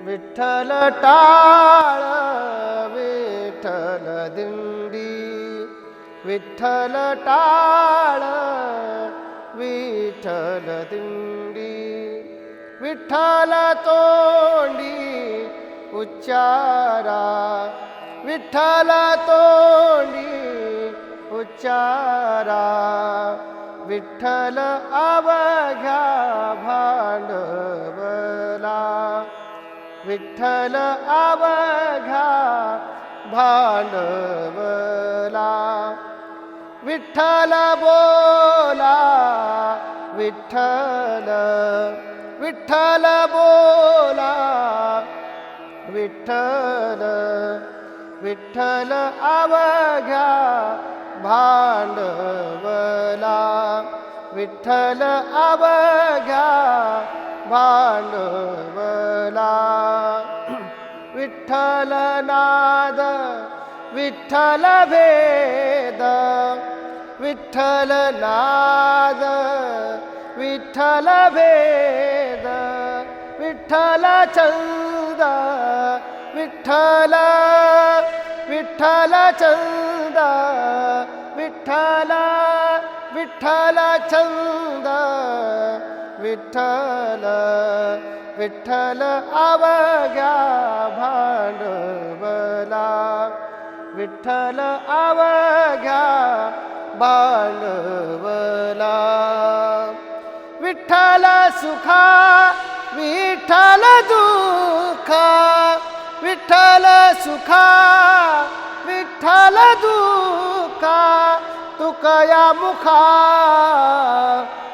विठ्ठल टाळ विठ्ठल दिंडी, विठ्ठल टाळ विठ्ठल दिंडी, विठ्ठल तोंडी उच्चारा, विठ्ठल तोंडी उच्चारा, विठ्ठल अवघ्या भांडवला, विठ्ठल अवघ्या भांडवला, विठ्ठल बोला विठ्ठल, विठ्ठल बोला विठ्ठल, विठ्ठल अवघ्या भांडवला, विठ्ठल अवघ्या भांडवला, विठ्ठल नाद विठ्ठल भेद, विठ्ठल नाद विठ्ठल भेद, विठ्ठल छंद विठ्ठल, विठ्ठल छंद विठ्ठल, विठ्ठल छंद विठ्ठल, विठ्ठल अवघ्या भांडवला, विठ्ठल अवघ्या भांडवला, विठ्ठल सुखा विठ्ठल दुःखा, विठ्ठल सुखा विठ्ठल दुःखा, तुकया मुखा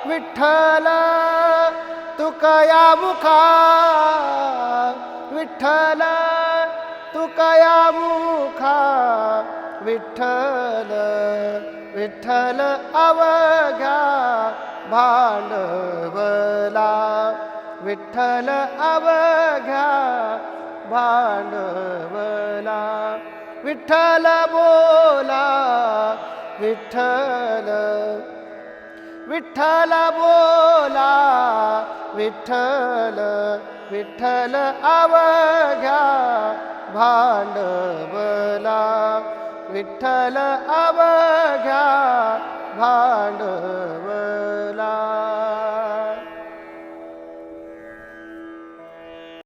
विठ्ठल, तुकया मुखा विठ्ठल, तुकया मुखा विठ्ठल, विठ्ठल अवघ्या भांडवला, विठ्ठल अवघ्या भांडवला, विठ्ठल बोला विठ्ठल, विठ्ठल बोला विठ्ठल, विठ्ठल अवघ्या भांडवला, विठ्ठल अवघ्या भांडवला.